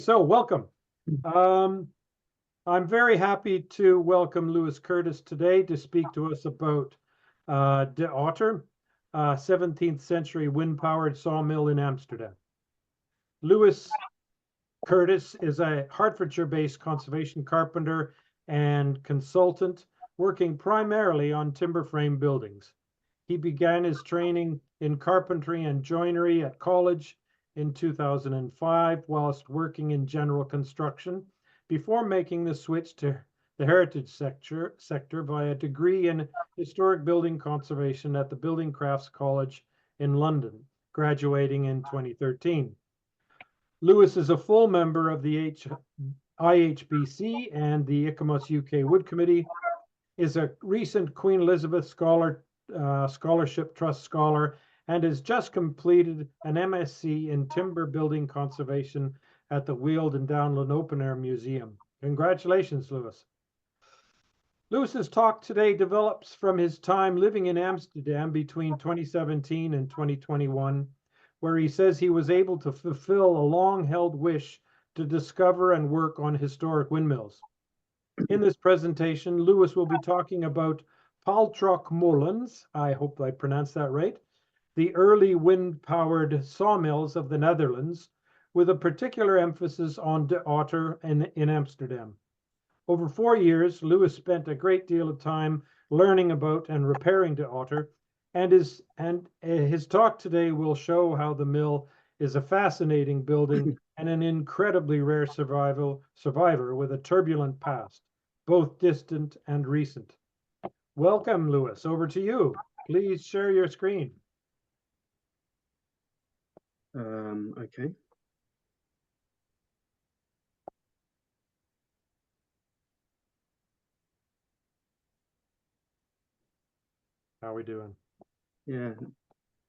So welcome. I'm very happy to welcome Lewis Curtis today to speak to us about the Otter, 17th century wind-powered sawmill in Amsterdam. Lewis Curtis is a Hertfordshire-based conservation carpenter and consultant working primarily on timber frame buildings. He began his training in carpentry and joinery at college in 2005 whilst working in general construction before making the switch to the heritage sector via a degree in historic building conservation at the Building Crafts College in London, graduating in 2013. Lewis is a full member of the IHBC and the ICOMOS-UK Wood Committee, is a recent Queen Elizabeth Scholarship Trust Scholar, and has just completed an MSc in Timber Building Conservation at the Weald and Downland Open Air Museum. Congratulations, Lewis. Lewis's talk today develops from his time living in Amsterdam between 2017 and 2021, where he says he was able to fulfill a long-held wish to discover and work on historic windmills. In this presentation, Lewis will be talking about Paltrokmolens, I hope I pronounced that right, the early wind-powered sawmills of the Netherlands, with a particular emphasis on de Otter in Amsterdam. Over 4 years, Lewis spent a great deal of time learning about and repairing de Otter, and his talk today will show how the mill is a fascinating building and an incredibly rare survivor with a turbulent past, both distant and recent. Welcome, Lewis. Over to you. Please share your screen. Okay. How are we doing? Yeah,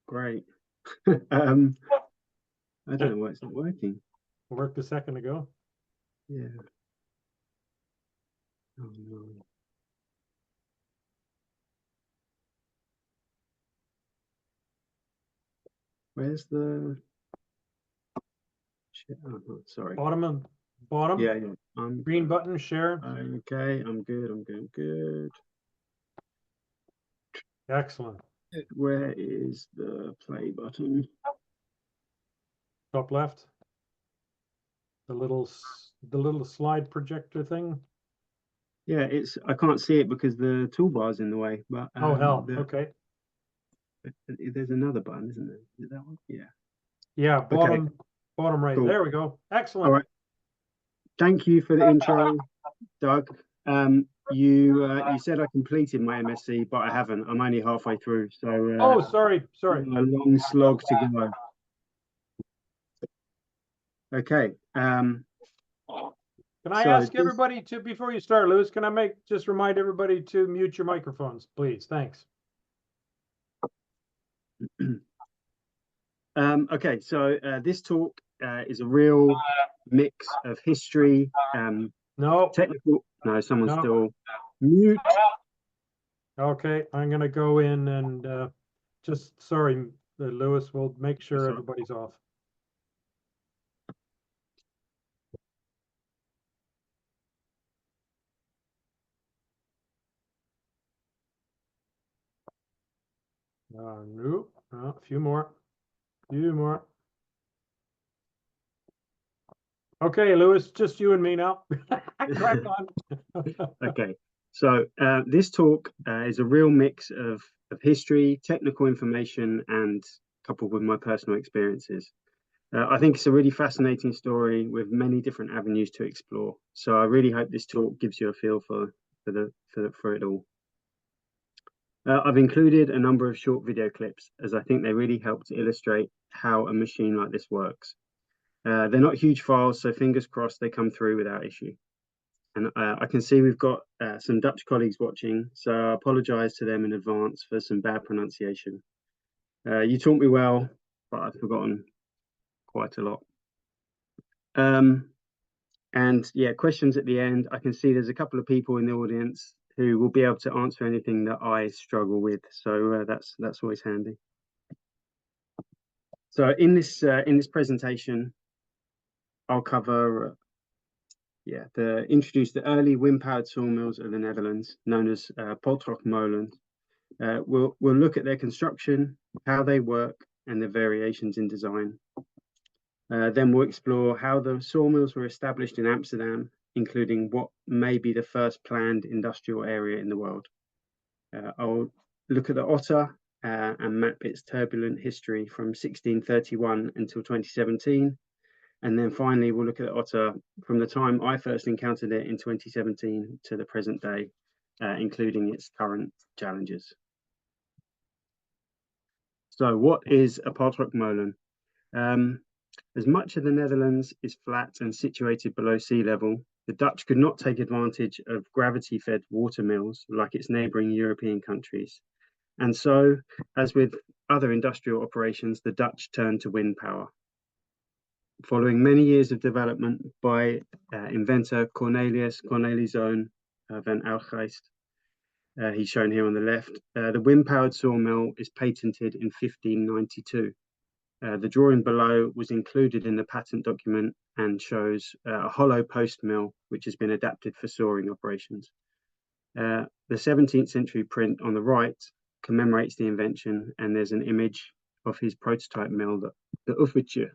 great. I don't know why it's not working. It worked a second ago. Yeah. Oh no. Where's the shit? Oh, no, sorry. Bottom. Yeah, yeah. Green button, share. Okay, I'm good. I'm good. Excellent. Where is the play button? Top left. The little slide projector thing. Yeah, I can't see it because the toolbar's in the way. But Oh hell. Okay. There's another button, isn't there? Is that one? Yeah. Yeah, bottom right. Cool. There we go. Excellent. All right. Thank you for the intro, Doug. You said I completed my MSc, but I haven't. I'm only halfway through, so oh, sorry. a long slog to go. Okay. Can I ask everybody to, before you start, Lewis, can I just remind everybody to mute your microphones, please? Thanks. Okay, so this talk is a real mix of history, technical. No, someone's still mute. Okay, I'm going to go in and sorry, Lewis, we'll make sure everybody's off. Nope, a few more. Okay, Lewis, just you and me now. Crack on. Okay, so this talk is a real mix of history, technical information, and coupled with my personal experiences. I think it's a really fascinating story with many different avenues to explore. So I really hope this talk gives you a feel for it all. I've included a number of short video clips as I think they really help to illustrate how a machine like this works. They're not huge files, so fingers crossed they come through without issue. And I can see we've got some Dutch colleagues watching, so I apologise to them in advance for some bad pronunciation. You taught me well, but I've forgotten quite a lot. And yeah, questions at the end. I can see there's a couple of people in the audience who will be able to answer anything that I struggle with. So that's always handy. So in this presentation, I'll cover introduce the early wind-powered sawmills of the Netherlands, known as Paltrokmolens. We'll look at their construction, how they work, and the variations in design. Then we'll explore how the sawmills were established in Amsterdam, including what may be the first planned industrial area in the world. I'll look at the Otter and map its turbulent history from 1631 until 2017. And then finally, we'll look at the Otter from the time I first encountered it in 2017 to the present day, including its current challenges. So what is a Paltrokmolen? As much of the Netherlands is flat and situated below sea level, the Dutch could not take advantage of gravity-fed water mills like its neighbouring European countries. And so, as with other industrial operations, the Dutch turned to wind power. Following many years of development by inventor Cornelis Zoon van Oudgeest, he's shown here on the left, the wind-powered sawmill is patented in 1592. The drawing below was included in the patent document and shows a hollow post mill, which has been adapted for sawing operations. The 17th century print on the right commemorates the invention, and there's an image of his prototype mill, the Uffertje,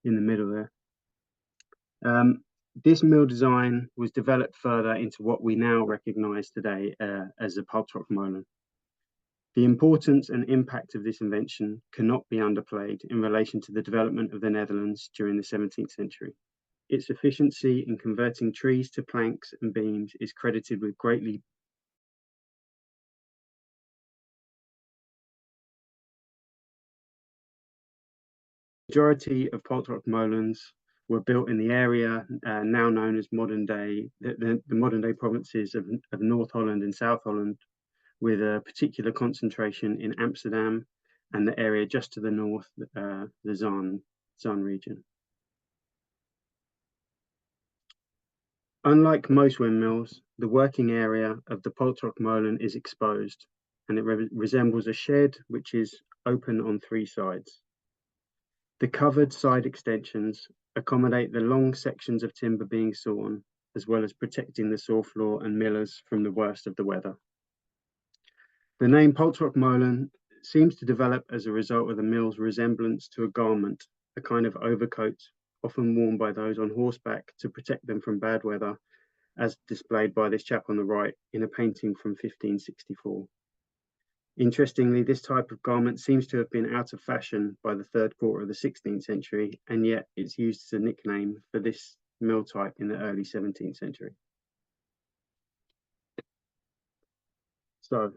in the middle there. This mill design was developed further into what we now recognize today as a Paltrokmolen. The importance and impact of this invention cannot be underplayed in relation to the development of the Netherlands during the 17th century. Its efficiency in converting trees to planks and beams is credited with greatly majority of Paltrokmolens were built in the area now known as the modern day provinces of North Holland and South Holland, with a particular concentration in Amsterdam and the area just to the north, the Zaan region. Unlike most windmills, the working area of the Paltrokmolen is exposed, and it resembles a shed which is open on three sides. The covered side extensions accommodate the long sections of timber being sawn, as well as protecting the saw floor and millers from the worst of the weather. The name Paltrokmolen seems to develop as a result of the mill's resemblance to a garment, a kind of overcoat often worn by those on horseback to protect them from bad weather, as displayed by this chap on the right in a painting from 1564. Interestingly, this type of garment seems to have been out of fashion by the third quarter of the 16th century, and yet it's used as a nickname for this mill type in the early 17th century. So,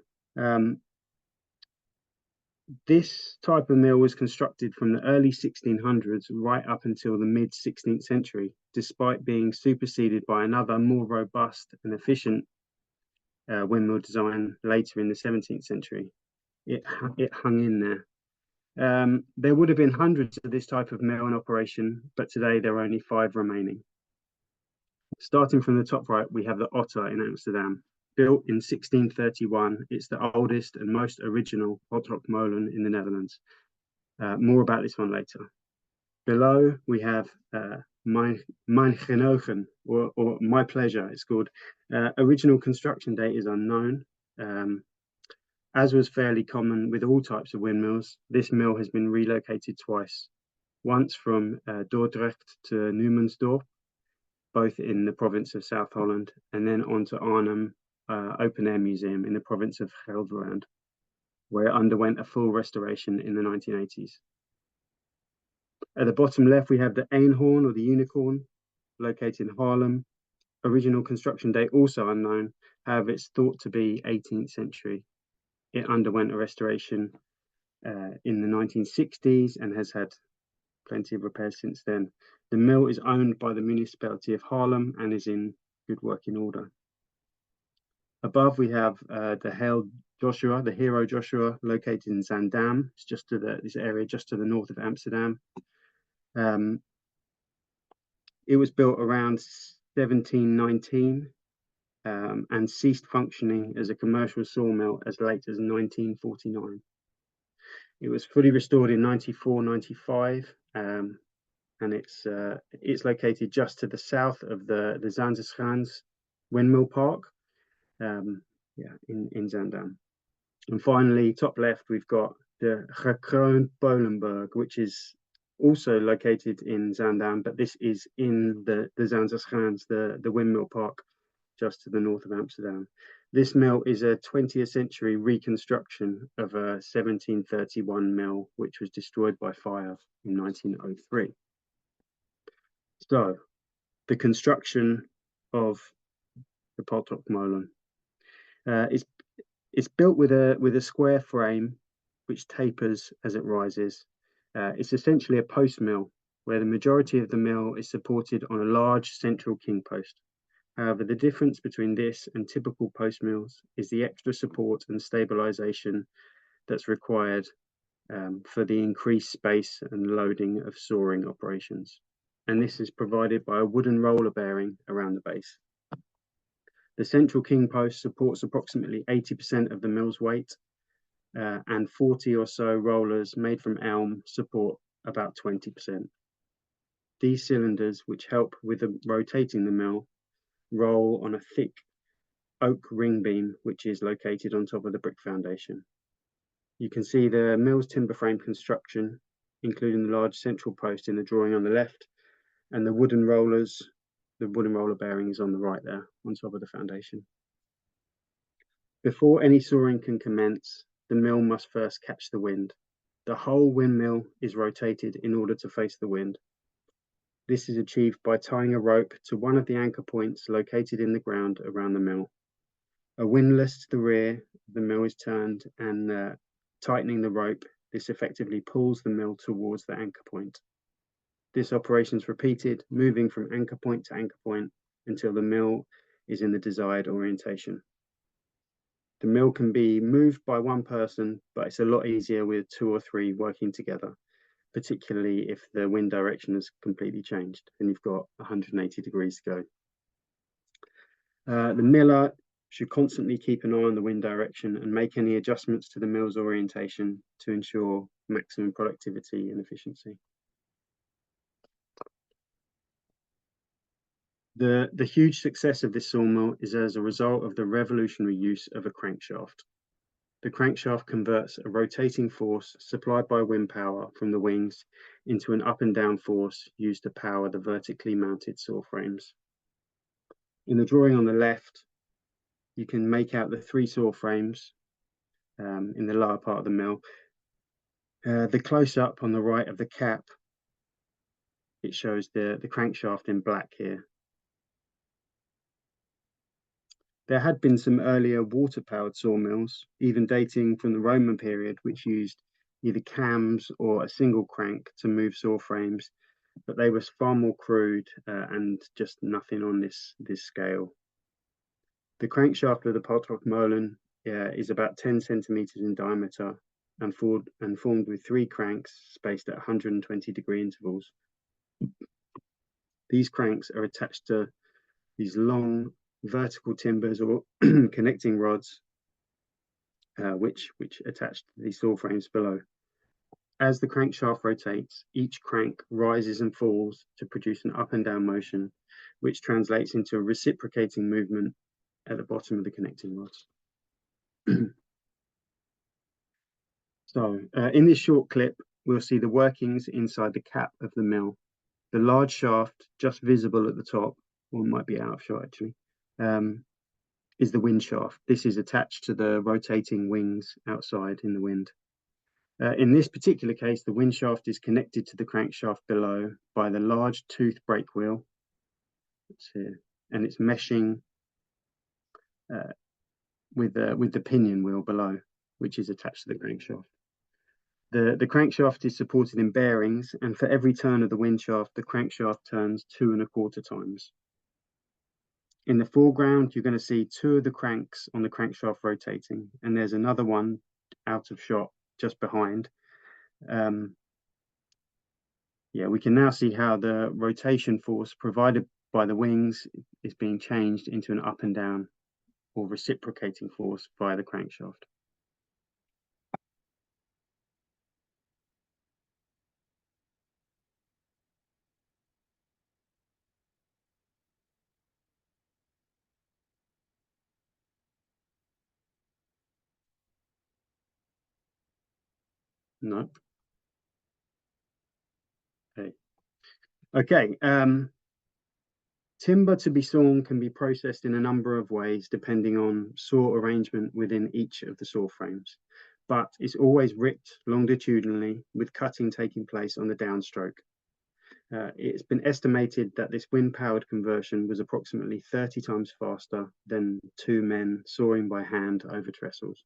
this type of mill was constructed from the early 1600s right up until the mid 16th century, despite being superseded by another more robust and efficient windmill design later in the 17th century. It hung in there. There would have been hundreds of this type of mill in operation, but today there are only 5 remaining. Starting from the top right, we have the Otter in Amsterdam. Built in 1631, it's the oldest and most original Paltrokmolen in the Netherlands. More about this one later. Below, we have Mijn Genoegen, or My Pleasure, it's called. Original construction date is unknown. As was fairly common with all types of windmills, this mill has been relocated twice. Once from Dordrecht to Numansdorp, both in the province of South Holland, and then on to Arnhem Open Air Museum in the province of Gelderland, where it underwent a full restoration in the 1980s. At the bottom left, we have the Eenhoorn, or the Unicorn, located in Haarlem. Original construction date also unknown, however, it's thought to be 18th century. It underwent a restoration in the 1960s and has had plenty of repairs since then. The mill is owned by the municipality of Haarlem and is in good working order. Above, we have the Hero Joshua, located in Zaandam. It's just to this area just to the north of Amsterdam. It was built around 1719 and ceased functioning as a commercial sawmill as late as 1949. It was fully restored in 94-95, and and it's located just to the south of the Zanderschans windmill park, in Zaandam. And finally, top left, we've got the Carpentry, which is also located in Zaandam, but this is in the Zanderschans, the windmill park just to the north of Amsterdam. This mill is a 20th century reconstruction of a 1731 mill, which was destroyed by fire in 1903. So, the construction of the Paltrokmolen. It's built with a square frame which tapers as it rises. It's essentially a post mill where the majority of the mill is supported on a large central king post. However, the difference between this and typical post mills is the extra support and stabilization that's required for the increased space and loading of sawing operations. And this is provided by a wooden roller bearing around the base. The central king post supports approximately 80% of the mill's weight, and 40 or so rollers made from elm support about 20%. These cylinders, which help with rotating the mill, roll on a thick oak ring beam, which is located on top of the brick foundation. You can see the mill's timber frame construction, including the large central post in the drawing on the left, and the wooden roller bearing is on the right there, on top of the foundation. Before any sawing can commence, the mill must first catch the wind. The whole windmill is rotated in order to face the wind. This is achieved by tying a rope to one of the anchor points located in the ground around the mill. A windlass to the rear of the mill is turned, and tightening the rope, this effectively pulls the mill towards the anchor point. This operation is repeated, moving from anchor point to anchor point until the mill is in the desired orientation. The mill can be moved by one person, but it's a lot easier with 2 or 3 working together, particularly if the wind direction has completely changed and you've got 180 degrees to go. The miller should constantly keep an eye on the wind direction and make any adjustments to the mill's orientation to ensure maximum productivity and efficiency. The huge success of this sawmill is as a result of the revolutionary use of a crankshaft. The crankshaft converts a rotating force supplied by wind power from the wings into an up and down force used to power the vertically mounted saw frames. In the drawing on the left, you can make out the 3 saw frames in the lower part of the mill. The close-up on the right of the cap, it shows the crankshaft in black here. There had been some earlier water-powered sawmills, even dating from the Roman period, which used either cams or a single crank to move saw frames, but they were far more crude and just nothing on this scale. The crankshaft of the Paltrokmolen is about 10 centimeters in diameter and formed with 3 cranks spaced at 120 degree intervals. These cranks are attached to these long vertical timbers or connecting rods, which attach to the saw frames below. As the crankshaft rotates, each crank rises and falls to produce an up and down motion, which translates into a reciprocating movement at the bottom of the connecting rods. So in this short clip, we'll see the workings inside the cap of the mill. The large shaft just visible at the top, or it might be out of shot actually, is the wind shaft. This is attached to the rotating wings outside in the wind. In this particular case, the wind shaft is connected to the crankshaft below by the large tooth brake wheel. It's here, and it's meshing with the pinion wheel below, which is attached to the crankshaft. The crankshaft is supported in bearings, and for every turn of the wind shaft, the crankshaft turns 2 1/4 times. In the foreground, you're going to see 2 of the cranks on the crankshaft rotating, and there's another one out of shot just behind. We can now see how the rotation force provided by the wings is being changed into an up and down or reciprocating force via the crankshaft. Nope. Okay. Timber to be sawn can be processed in a number of ways depending on saw arrangement within each of the saw frames, but it's always ripped longitudinally with cutting taking place on the downstroke. It's been estimated that this wind-powered conversion was approximately 30 times faster than 2 men sawing by hand over trestles.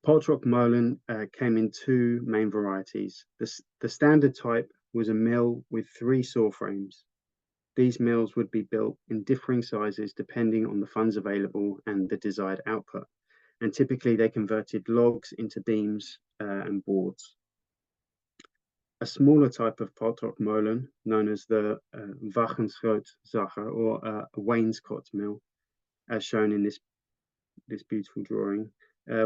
Paltrokmolen came in 2 main varieties. The standard type was a mill with 3 saw frames. These mills would be built in differing sizes depending on the funds available and the desired output. And typically they converted logs into beams and boards. A smaller type of Paltrokmolen, known as the Wagenschootzager or a wainscot mill, as shown in this beautiful drawing,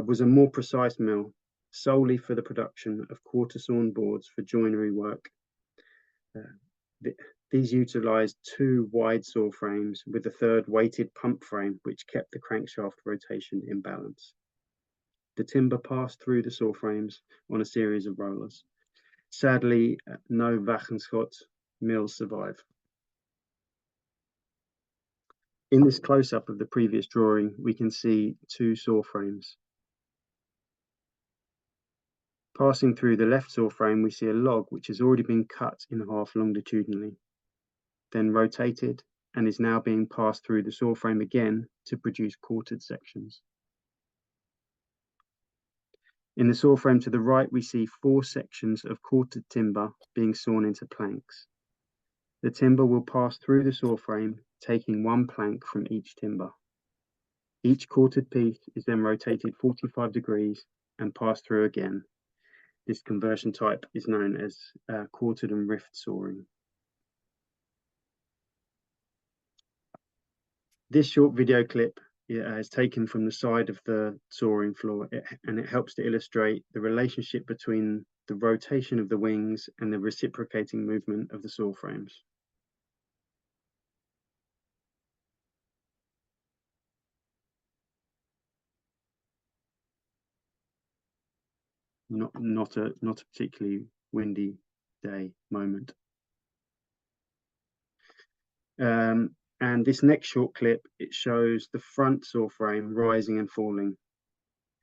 was a more precise mill, solely for the production of quarter-sawn boards for joinery work. These utilised 2 wide saw frames with a 3rd weighted pump frame, which kept the crankshaft rotation in balance. The timber passed through the saw frames on a series of rollers. Sadly, no Wagenschoot mills survive. In this close-up of the previous drawing, we can see 2 saw frames. Passing through the left saw frame, we see a log which has already been cut in half longitudinally, then rotated, and is now being passed through the saw frame again to produce quartered sections. In the saw frame to the right, we see 4 sections of quartered timber being sawn into planks. The timber will pass through the saw frame, taking 1 plank from each timber. Each quartered piece is then rotated 45 degrees and passed through again. This conversion type is known as quartered and rift sawing. This short video clip is taken from the side of the sawing floor, and it helps to illustrate the relationship between the rotation of the wings and the reciprocating movement of the saw frames. Not a particularly windy day moment. And this next short clip, it shows the front saw frame rising and falling.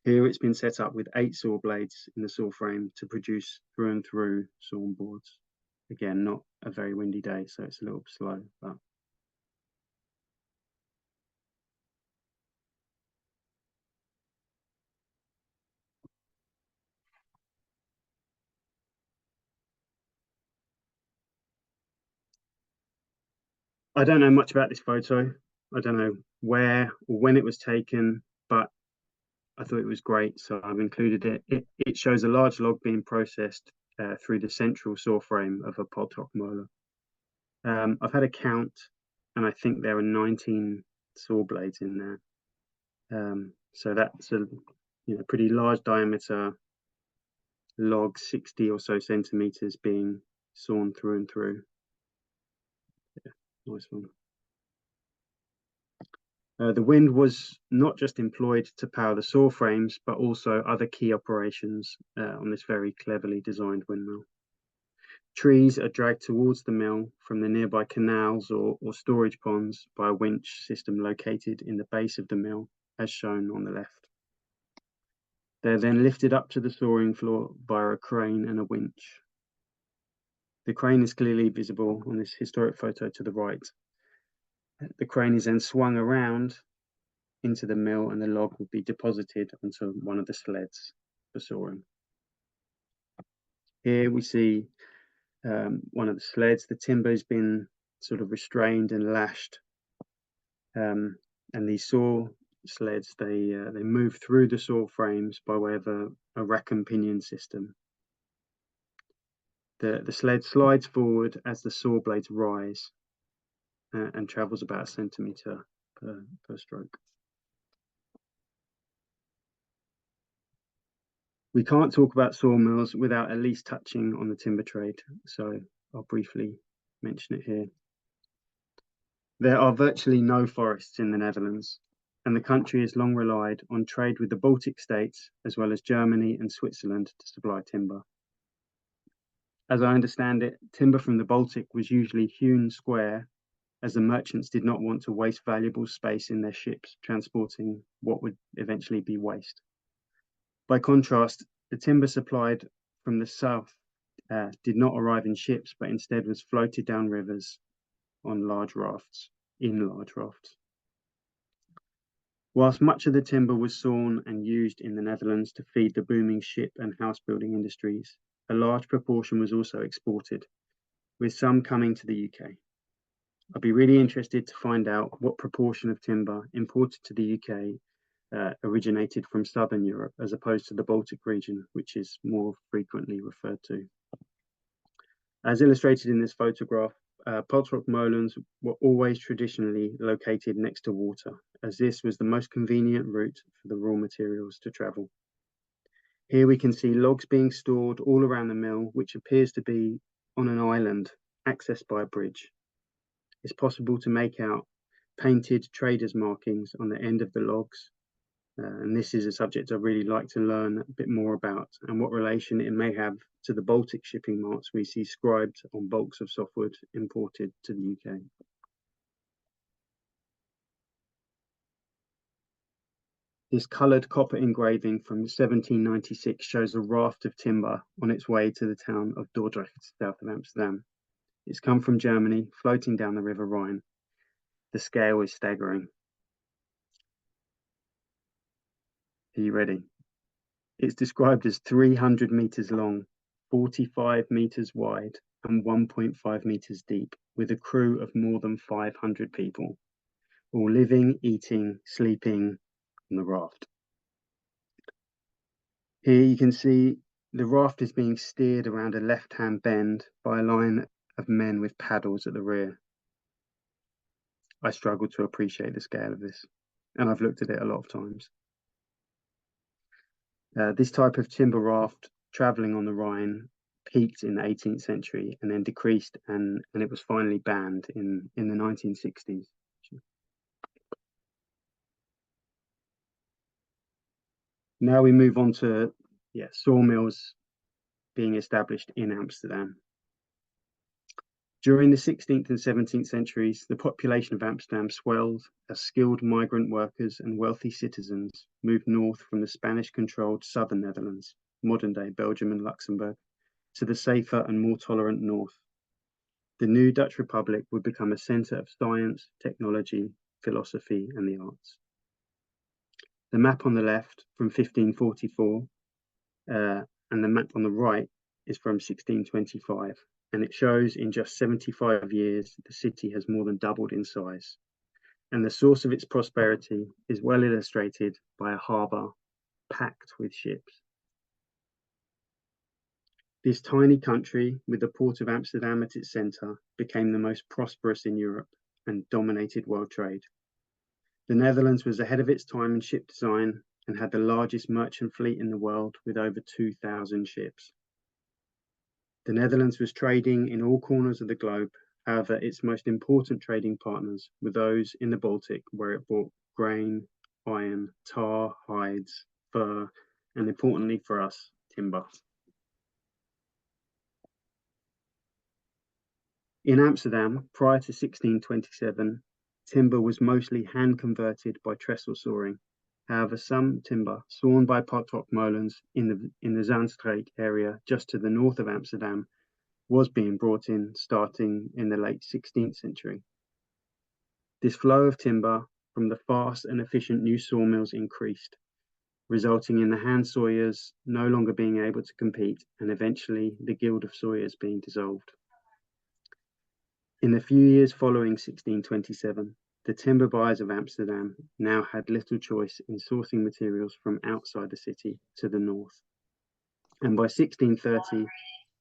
Here it's been set up with 8 saw blades in the saw frame to produce through and through sawn boards. Again, not a very windy day, so it's a little slow, but I don't know much about this photo. I don't know where or when it was taken, but I thought it was great, so I've included it. It shows a large log being processed through the central saw frame of a Paltrokmolen. I've had a count, and I think there are 19 saw blades in there. So that's a pretty large diameter log, 60 or so centimeters being sawn through and through. Yeah, nice one. The wind was not just employed to power the saw frames, but also other key operations on this very cleverly designed windmill. Trees are dragged towards the mill from the nearby canals or storage ponds by a winch system located in the base of the mill, as shown on the left. They're then lifted up to the sawing floor via a crane and a winch. The crane is clearly visible on this historic photo to the right. The crane is then swung around into the mill, and the log will be deposited onto one of the sleds for sawing. Here we see one of the sleds. The timber has been sort of restrained and lashed, and these saw sleds, they move through the saw frames by way of a rack and pinion system. The sled slides forward as the saw blades rise and travels about a centimetre per stroke. We can't talk about sawmills without at least touching on the timber trade, so I'll briefly mention it here. There are virtually no forests in the Netherlands. and the country has long relied on trade with the Baltic states, as well as Germany and Switzerland, to supply timber. As I understand it, timber from the Baltic was usually hewn square, as the merchants did not want to waste valuable space in their ships transporting what would eventually be waste. By contrast, the timber supplied from the south did not arrive in ships, but instead was floated down rivers on large rafts, in large rafts. Whilst much of the timber was sawn and used in the Netherlands to feed the booming ship and house building industries, a large proportion was also exported, with some coming to the UK. I'd be really interested to find out what proportion of timber imported to the UK originated from Southern Europe, as opposed to the Baltic region, which is more frequently referred to. As illustrated in this photograph, Paltrokmolens were always traditionally located next to water, as this was the most convenient route for the raw materials to travel. Here we can see logs being stored all around the mill, which appears to be on an island accessed by a bridge. It's possible to make out painted traders' markings on the end of the logs, and this is a subject I'd really like to learn a bit more about, and what relation it may have to the Baltic shipping marks we see scribed on bulks of softwood imported to the UK. This coloured copper engraving from 1796 shows a raft of timber on its way to the town of Dordrecht, south of Amsterdam. It's come from Germany, floating down the River Rhine. The scale is staggering. Are you ready? It's described as 300 meters long, 45 meters wide, and 1.5 meters deep, with a crew of more than 500 people, all living, eating, sleeping on the raft. Here you can see the raft is being steered around a left-hand bend by a line of men with paddles at the rear. I struggle to appreciate the scale of this, and I've looked at it a lot of times. This type of timber raft traveling on the Rhine peaked in the 18th century and then decreased, and it was finally banned in the 1960s. Now we move on to sawmills being established in Amsterdam. During the 16th and 17th centuries, the population of Amsterdam swelled as skilled migrant workers and wealthy citizens moved north from the Spanish-controlled southern Netherlands, modern-day Belgium and Luxembourg, to the safer and more tolerant north. The new Dutch Republic would become a centre of science, technology, philosophy, and the arts. The map on the left from 1544 and the map on the right is from 1625. And it shows in just 75 years, the city has more than doubled in size. And the source of its prosperity is well illustrated by a harbour packed with ships. This tiny country, with the port of Amsterdam at its centre, became the most prosperous in Europe and dominated world trade. The Netherlands was ahead of its time in ship design and had the largest merchant fleet in the world with over 2,000 ships. The Netherlands was trading in all corners of the globe. However, its most important trading partners were those in the Baltic, where it bought grain, iron, tar, hides, fur, and importantly for us, timber. In Amsterdam, prior to 1627, timber was mostly hand converted by trestle sawing. However, some timber sawn by Paltrokmolens in the Zaanstreek area just to the north of Amsterdam was being brought in starting in the late 16th century. This flow of timber from the fast and efficient new sawmills increased, resulting in the hand sawyers no longer being able to compete and eventually the Guild of Sawyers being dissolved. In the few years following 1627, the timber buyers of Amsterdam now had little choice in sourcing materials from outside the city to the north. And by 1630,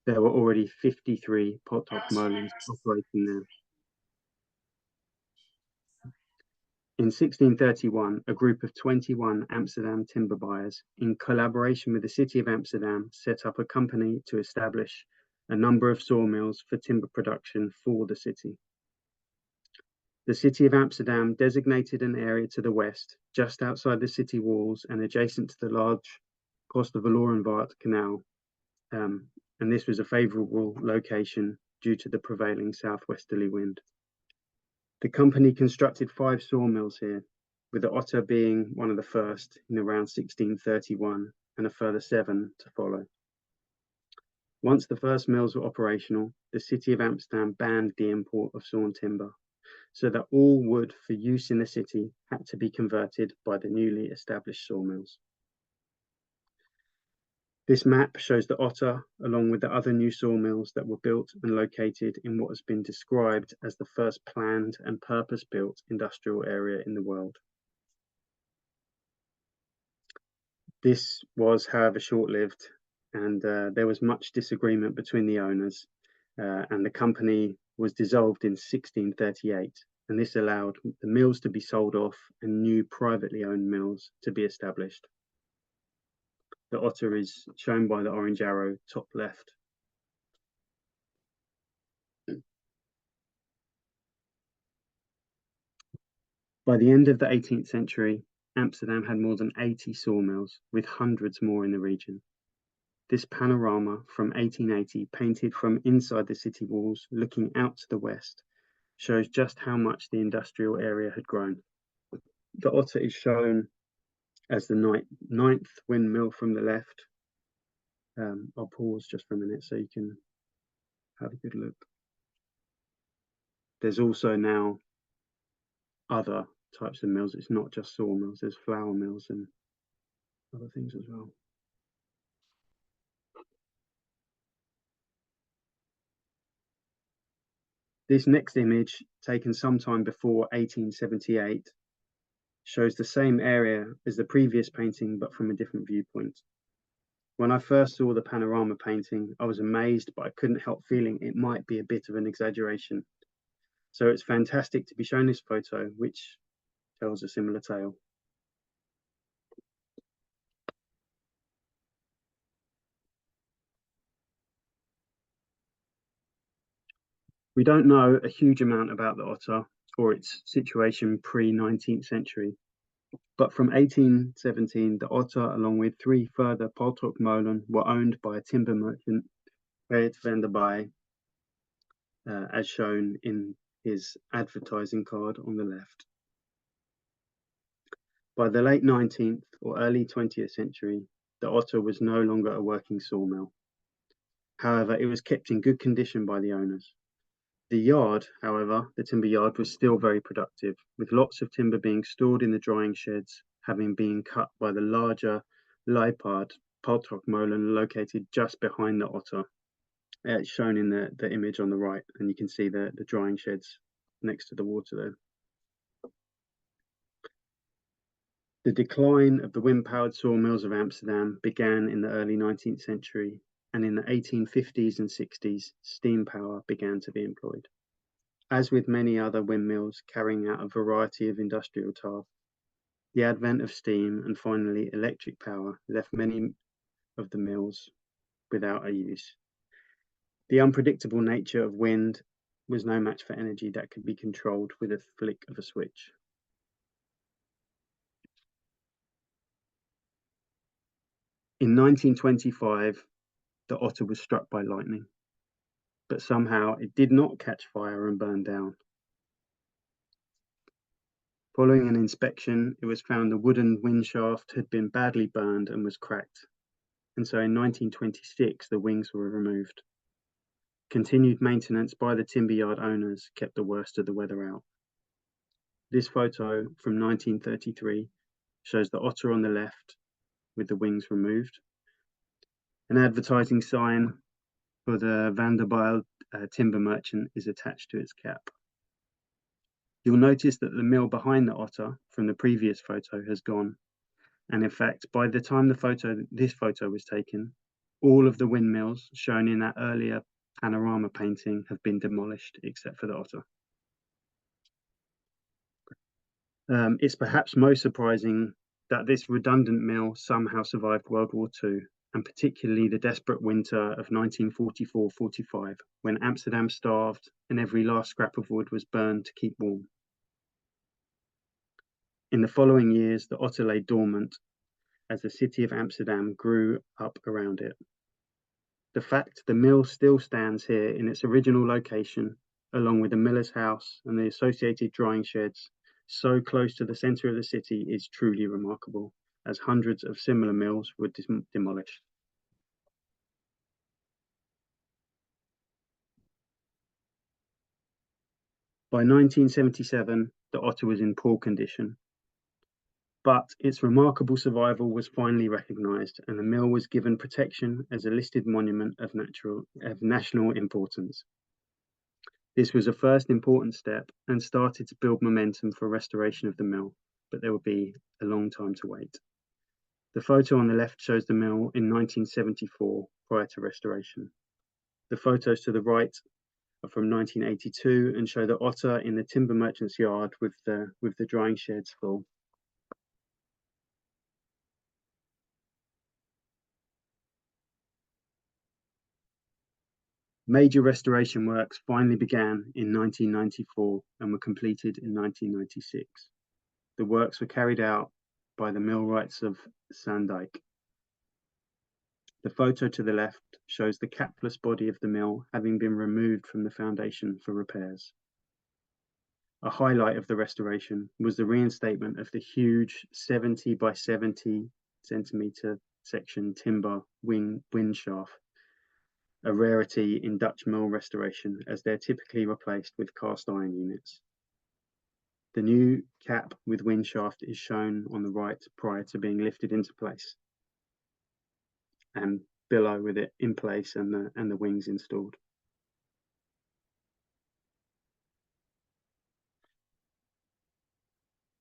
there were already 53 Paltrokmolens operating there. In 1631, a group of 21 Amsterdam timber buyers, in collaboration with the city of Amsterdam, set up a company to establish a number of sawmills for timber production for the city. The city of Amsterdam designated an area to the west, just outside the city walls and adjacent to the large Kostverlorenvaart Canal, and this was a favourable location due to the prevailing southwesterly wind. The company constructed 5 sawmills here, with the Otter being one of the first in around 1631 and a further 7 to follow. Once the first mills were operational, the city of Amsterdam banned the import of sawn timber, so that all wood for use in the city had to be converted by the newly established sawmills. This map shows the Otter, along with the other new sawmills that were built and located in what has been described as the first planned and purpose-built industrial area in the world. This was, however, short-lived, and there was much disagreement between the owners, and the company was dissolved in 1638, and this allowed the mills to be sold off and new privately owned mills to be established. The Otter is shown by the orange arrow top left. By the end of the 18th century, Amsterdam had more than 80 sawmills, with hundreds more in the region. This panorama from 1880, painted from inside the city walls, looking out to the west, shows just how much the industrial area had grown. The Otter is shown as the ninth windmill from the left. I'll pause just for a minute so you can have a good look. There's also now other types of mills. It's not just sawmills, there's flour mills and other things as well. This next image, taken sometime before 1878, shows the same area as the previous painting, but from a different viewpoint. When I first saw the panorama painting, I was amazed, but I couldn't help feeling it might be a bit of an exaggeration. So it's fantastic to be shown this photo, which tells a similar tale. We don't know a huge amount about the Otter or its situation pre-19th century, but from 1817, the Otter, along with 3 further Paltrokmolens, were owned by a timber merchant, Geert van der Bij, as shown in his advertising card on the left. By the late 19th or early 20th century, the Otter was no longer a working sawmill. However, it was kept in good condition by the owners. The yard, however, the timber yard, was still very productive, with lots of timber being stored in the drying sheds, having been cut by the larger Leipard Paltrokmolen located just behind the Otter. It's shown in the image on the right, and you can see the drying sheds next to the water there. The decline of the wind-powered sawmills of Amsterdam began in the early 19th century, and in the 1850s and 60s, steam power began to be employed. As with many other windmills carrying out a variety of industrial tasks, the advent of steam and finally electric power left many of the mills without a use. The unpredictable nature of wind was no match for energy that could be controlled with a flick of a switch. In 1925, the Otter was struck by lightning, but somehow it did not catch fire and burn down. Following an inspection, it was found the wooden wind shaft had been badly burned and was cracked, and so in 1926 the wings were removed. Continued maintenance by the timber yard owners kept the worst of the weather out. This photo from 1933 shows the Otter on the left with the wings removed. An advertising sign for the Van der Bij timber merchant is attached to its cap. You'll notice that the mill behind the Otter from the previous photo has gone. And in fact, by the time this photo was taken, all of the windmills shown in that earlier panorama painting have been demolished except for the Otter. It's perhaps most surprising that this redundant mill somehow survived World War II, and particularly the desperate winter of 1944-45, when Amsterdam starved and every last scrap of wood was burned to keep warm. In the following years, the Otter lay dormant as the city of Amsterdam grew up around it. The fact the mill still stands here in its original location, along with the miller's house and the associated drying sheds, so close to the centre of the city, is truly remarkable, as hundreds of similar mills were demolished. By 1977, the Otter was in poor condition, but its remarkable survival was finally recognised, and the mill was given protection as a listed monument of national importance. This was a first important step and started to build momentum for restoration of the mill, but there will be a long time to wait. The photo on the left shows the mill in 1974 prior to restoration. The photos to the right are from 1982 and show the Otter in the timber merchant's yard with the drying sheds full. Major restoration works finally began in 1994 and were completed in 1996. The works were carried out by the millwrights of Sandijk. The photo to the left shows the capless body of the mill having been removed from the foundation for repairs. A highlight of the restoration was the reinstatement of the huge 70 by 70 centimetre section timber wind shaft, a rarity in Dutch mill restoration, as they're typically replaced with cast iron units. The new cap with wind shaft is shown on the right prior to being lifted into place, and below with it in place and the wings installed.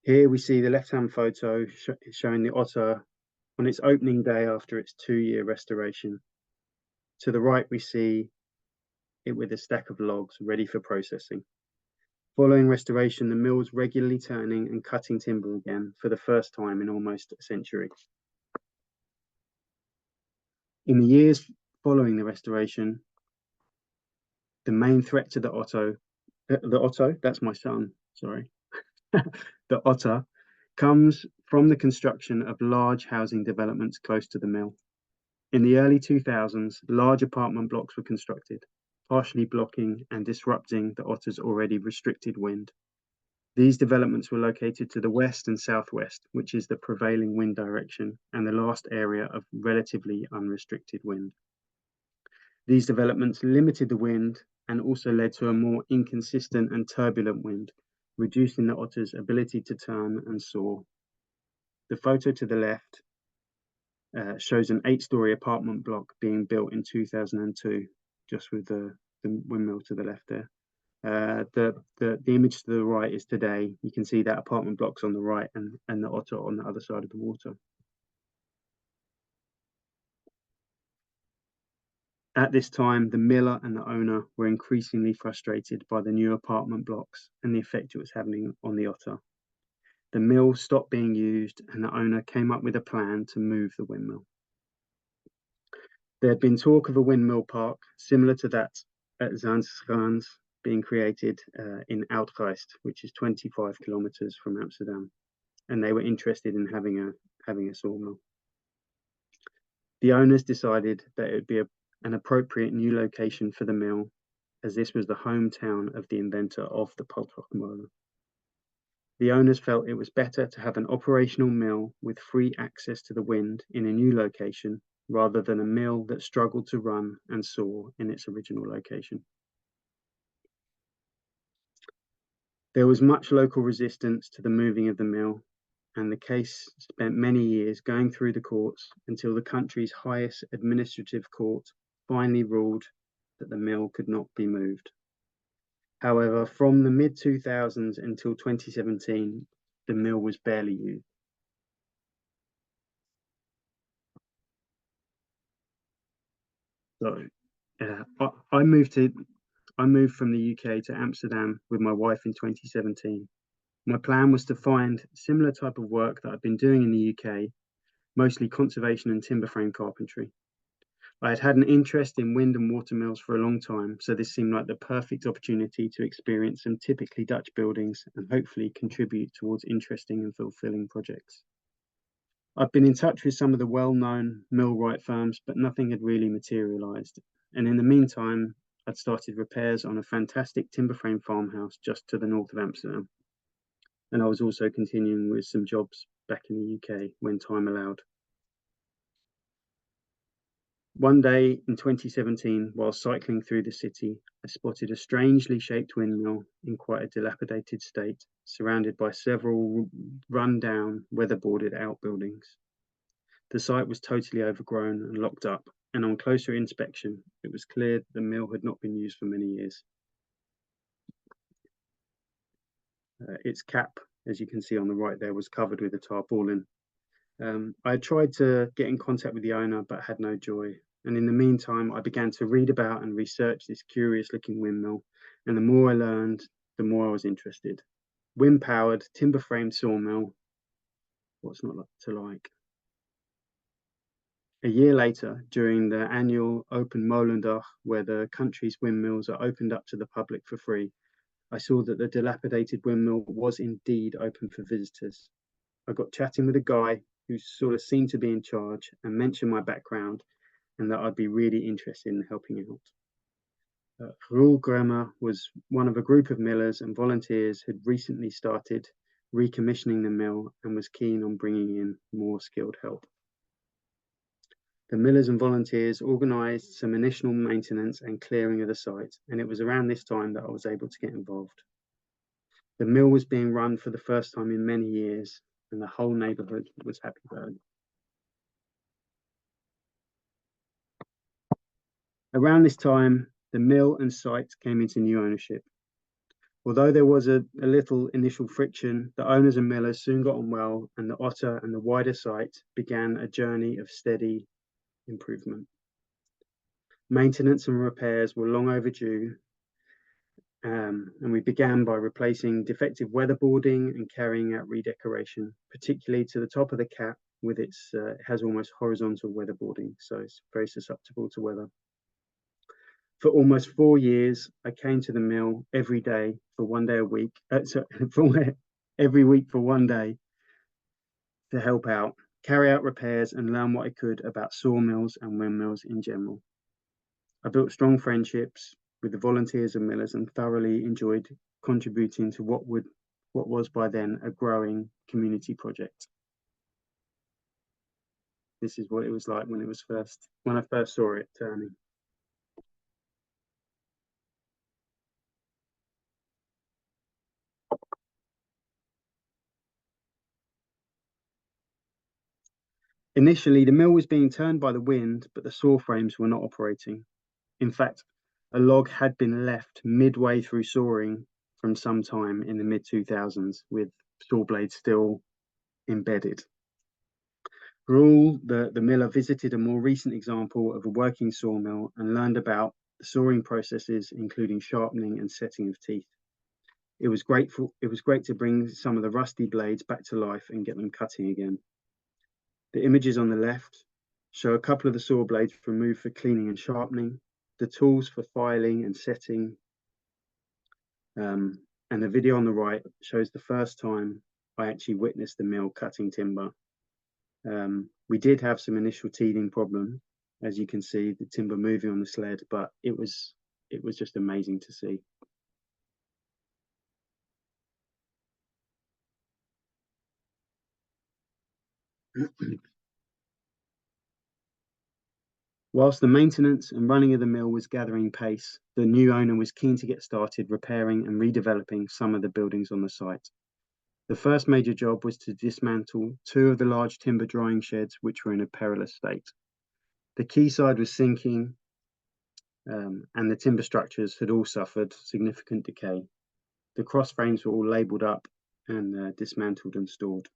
Here we see the left-hand photo showing the Otter on its opening day after its 2-year restoration. To the right, we see it with a stack of logs ready for processing. Following restoration, the mill was regularly turning and cutting timber again for the first time in almost a century. In the years following the restoration, the main threat to the Otter, that's my son, sorry. The Otter comes from the construction of large housing developments close to the mill. In the early 2000s, large apartment blocks were constructed, partially blocking and disrupting the Otter's already restricted wind. These developments were located to the west and southwest, which is the prevailing wind direction and the last area of relatively unrestricted wind. These developments limited the wind and also led to a more inconsistent and turbulent wind, reducing the Otter's ability to turn and soar. The photo to the left shows an 8-story apartment block being built in 2002, just with the windmill to the left there. The image to the right is today. You can see that apartment block's on the right and the Otter on the other side of the water. At this time, the miller and the owner were increasingly frustrated by the new apartment blocks and the effect it was having on the Otter. The mill stopped being used and the owner came up with a plan to move the windmill. There had been talk of a windmill park similar to that at Zaanstrecht being created in Uitgeest, which is 25 kilometers from Amsterdam, and they were interested in having a sawmill. The owners decided that it would be an appropriate new location for the mill, as this was the hometown of the inventor of the Paltrokmolen. The owners felt it was better to have an operational mill with free access to the wind in a new location, rather than a mill that struggled to run and soar in its original location. There was much local resistance to the moving of the mill, and the case spent many years going through the courts until the country's highest administrative court finally ruled that the mill could not be moved. However, from the mid-2000s until 2017, the mill was barely used. So I moved from the UK to Amsterdam with my wife in 2017. My plan was to find similar type of work that I've been doing in the UK, mostly conservation and timber frame carpentry. I had had an interest in wind and water mills for a long time, so this seemed like the perfect opportunity to experience some typically Dutch buildings and hopefully contribute towards interesting and fulfilling projects. I've been in touch with some of the well-known millwright firms, but nothing had really materialised. And in the meantime, I'd started repairs on a fantastic timber frame farmhouse just to the north of Amsterdam. And I was also continuing with some jobs back in the UK when time allowed. One day in 2017, while cycling through the city, I spotted a strangely shaped windmill in quite a dilapidated state, surrounded by several run-down, weatherboarded outbuildings. The site was totally overgrown and locked up, and on closer inspection, it was clear the mill had not been used for many years. Its cap, as you can see on the right there, was covered with a tarpaulin. I tried to get in contact with the owner, but had no joy. And in the meantime, I began to read about and research this curious-looking windmill. And the more I learned, the more I was interested. Wind-powered, timber-framed sawmill. What's not to like? A year later, during the annual Open Molendag, where the country's windmills are opened up to the public for free, I saw that the dilapidated windmill was indeed open for visitors. I got chatting with a guy who sort of seemed to be in charge and mentioned my background and that I'd be really interested in helping out. Weald was one of a group of millers and volunteers who'd recently started recommissioning the mill and was keen on bringing in more skilled help. The millers and volunteers organised some initial maintenance and clearing of the site, and it was around this time that I was able to get involved. The mill was being run for the first time in many years, and the whole neighbourhood was happy about it. Around this time, the mill and site came into new ownership. Although there was a little initial friction, the owners and millers soon got on well, and the Otter and the wider site began a journey of steady improvement. Maintenance and repairs were long overdue, and we began by replacing defective weatherboarding and carrying out redecoration, particularly to the top of the cap with it has almost horizontal weatherboarding, so it's very susceptible to weather. For almost 4 years, I came to the mill every day for 1 day a week, every week for 1 day to help out, carry out repairs and learn what I could about sawmills and windmills in general. I built strong friendships with the volunteers and millers and thoroughly enjoyed contributing to what was by then a growing community project. This is what it was like when I first saw it turning. Initially, the mill was being turned by the wind, but the saw frames were not operating. In fact, a log had been left midway through sawing from some time in the mid-2000s, with saw blades still embedded. Weald, the miller, visited a more recent example of a working sawmill and learned about the sawing processes, including sharpening and setting of teeth. It was great to bring some of the rusty blades back to life and get them cutting again. The images on the left show a couple of the saw blades removed for cleaning and sharpening, the tools for filing and setting, and the video on the right shows the first time I actually witnessed the mill cutting timber. We did have some initial teething problems, as you can see, the timber moving on the sled, but it was just amazing to see. Whilst the maintenance and running of the mill was gathering pace, the new owner was keen to get started repairing and redeveloping some of the buildings on the site. The first major job was to dismantle 2 of the large timber drying sheds, which were in a perilous state. The quayside was sinking, and the timber structures had all suffered significant decay. The cross frames were all labelled up and dismantled and stored.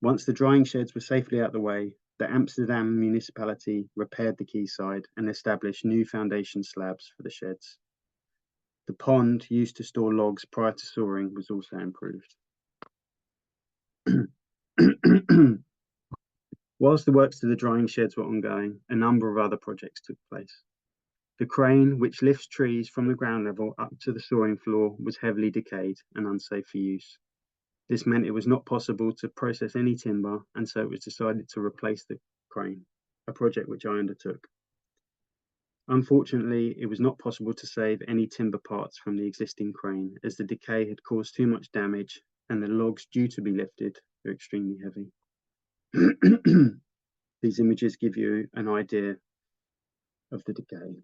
Once the drying sheds were safely out the way, the Amsterdam municipality repaired the quayside and established new foundation slabs for the sheds. The pond used to store logs prior to sawing was also improved. Whilst the works to the drying sheds were ongoing, a number of other projects took place. The crane, which lifts trees from the ground level up to the sawing floor, was heavily decayed and unsafe for use. This meant it was not possible to process any timber, and so it was decided to replace the crane, a project which I undertook. Unfortunately, it was not possible to save any timber parts from the existing crane, as the decay had caused too much damage and the logs due to be lifted were extremely heavy. These images give you an idea of the decay.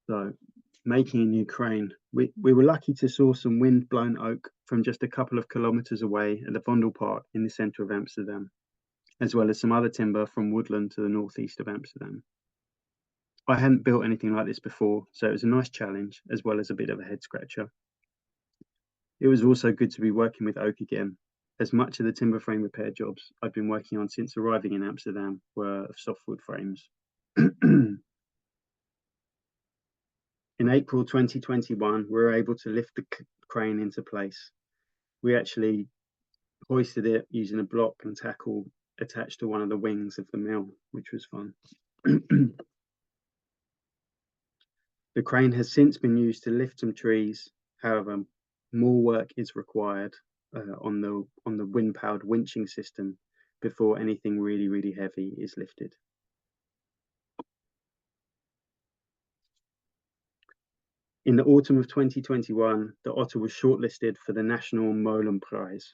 So, making a new crane. We were lucky to source some wind-blown oak from just a couple of kilometres away at the Vondelpark in the centre of Amsterdam, as well as some other timber from woodland to the northeast of Amsterdam. I hadn't built anything like this before, so it was a nice challenge, as well as a bit of a head scratcher. It was also good to be working with oak again, as much of the timber frame repair jobs I'd been working on since arriving in Amsterdam were of softwood frames. In April 2021, we were able to lift the crane into place. We actually hoisted it using a block and tackle attached to one of the wings of the mill, which was fun. The crane has since been used to lift some trees. However, more work is required on the wind-powered winching system before anything really heavy is lifted. In the autumn of 2021, the Otter was shortlisted for the National Molen Prize.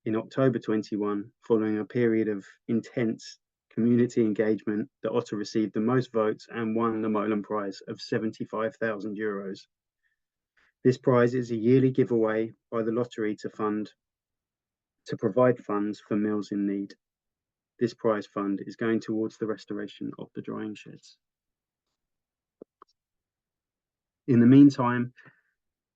In October 21, following a period of intense community engagement, the Otter received the most votes and won the Molen Prize of €75,000. This prize is a yearly giveaway by the lottery to provide funds for mills in need. This prize fund is going towards the restoration of the drying sheds. In the meantime,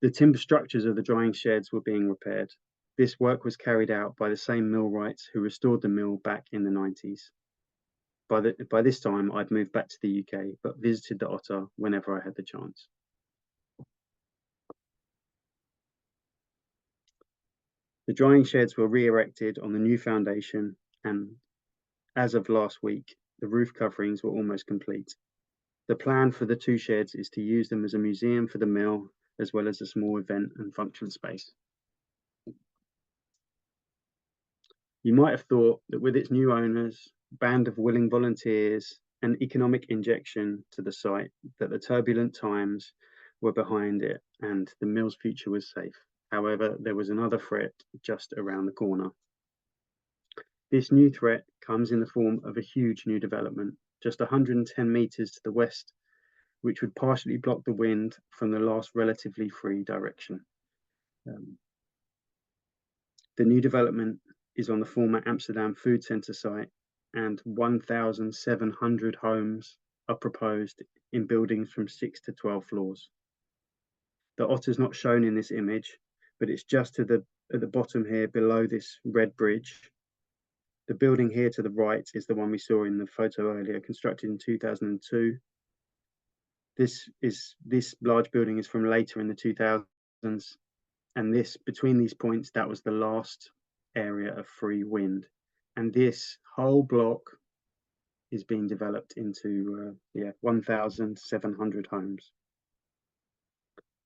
the timber structures of the drying sheds were being repaired. This work was carried out by the same millwrights who restored the mill back in the 90s. By this time, I'd moved back to the UK, but visited the Otter whenever I had the chance. The drying sheds were re-erected on the new foundation, and as of last week, the roof coverings were almost complete. The plan for the two sheds is to use them as a museum for the mill, as well as a small event and function space. You might have thought that with its new owners, band of willing volunteers, and economic injection to the site, that the turbulent times were behind it and the mill's future was safe. However, there was another threat just around the corner. This new threat comes in the form of a huge new development, just 110 metres to the west, which would partially block the wind from the last relatively free direction. The new development is on the former Amsterdam Food Centre site, and 1,700 homes are proposed in buildings from 6 to 12 floors. The Otter's not shown in this image, but it's just at the bottom here below this red bridge. The building here to the right is the one we saw in the photo earlier, constructed in 2002. This large building is from later in the 2000s, and between these points, that was the last area of free wind. And this whole block is being developed into 1,700 homes.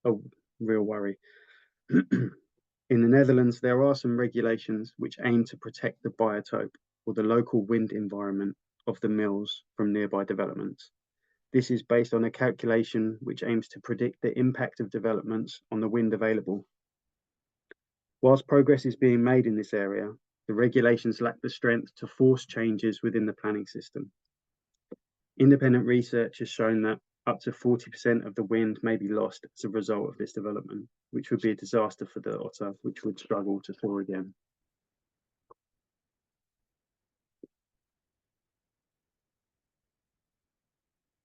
A real worry. In the Netherlands, there are some regulations which aim to protect the biotope, or the local wind environment of the mills, from nearby developments. This is based on a calculation which aims to predict the impact of developments on the wind available. Whilst progress is being made in this area, the regulations lack the strength to force changes within the planning system. Independent research has shown that up to 40% of the wind may be lost as a result of this development, which would be a disaster for the Otter, which would struggle to soar again.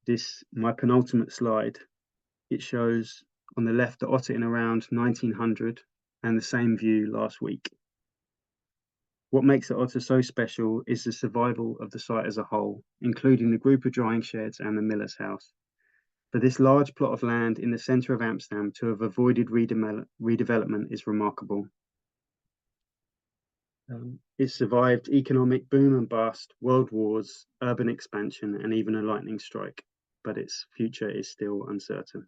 This, my penultimate slide, it shows on the left the Otter in around 1900 and the same view last week. What makes the Otter so special is the survival of the site as a whole, including the group of drying sheds and the miller's house. For this large plot of land in the centre of Amsterdam to have avoided redevelopment is remarkable. It survived economic boom and bust, world wars, urban expansion, and even a lightning strike, but its future is still uncertain.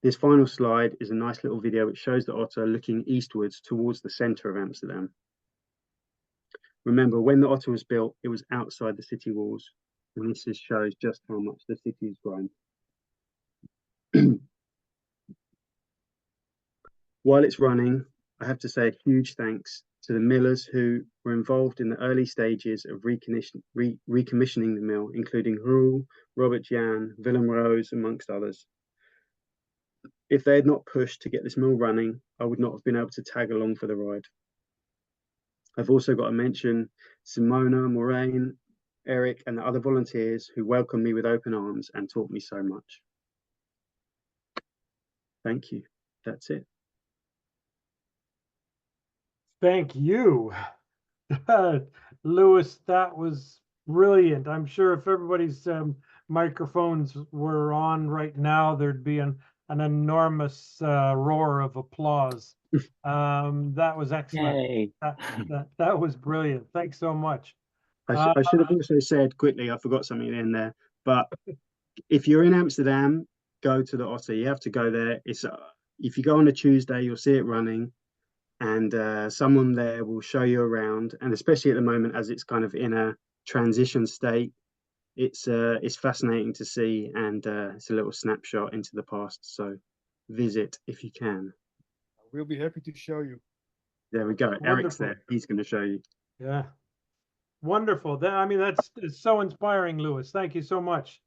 This final slide is a nice little video which shows the Otter looking eastwards towards the centre of Amsterdam. Remember, when the Otter was built, it was outside the city walls, and this just shows just how much the city has grown. While it's running, I have to say a huge thanks to the millers who were involved in the early stages of recommissioning the mill, including Roel, Robert Jan, Willem Rose, amongst others. If they had not pushed to get this mill running, I would not have been able to tag along for the ride. I've also got to mention Simona, Moraine, Eric, and the other volunteers who welcomed me with open arms and taught me so much. Thank you. That's it. Thank you, Lewis. That was brilliant. I'm sure if everybody's microphones were on right now, there'd be an enormous roar of applause. That was excellent. That was brilliant. Thanks so much. I should have also said quickly, I forgot something in there, but if you're in Amsterdam, go to the Otter. You have to go there. It's if you go on a Tuesday, you'll see it running, and someone there will show you around. And especially at the moment, as it's kind of in a transition state, it's fascinating to see, and it's a little snapshot into the past. So visit if you can. We'll be happy to show you. There we go. Wonderful. Eric's there. He's going to show you. Yeah. Wonderful. I mean, that's so inspiring, Lewis. Thank you so much.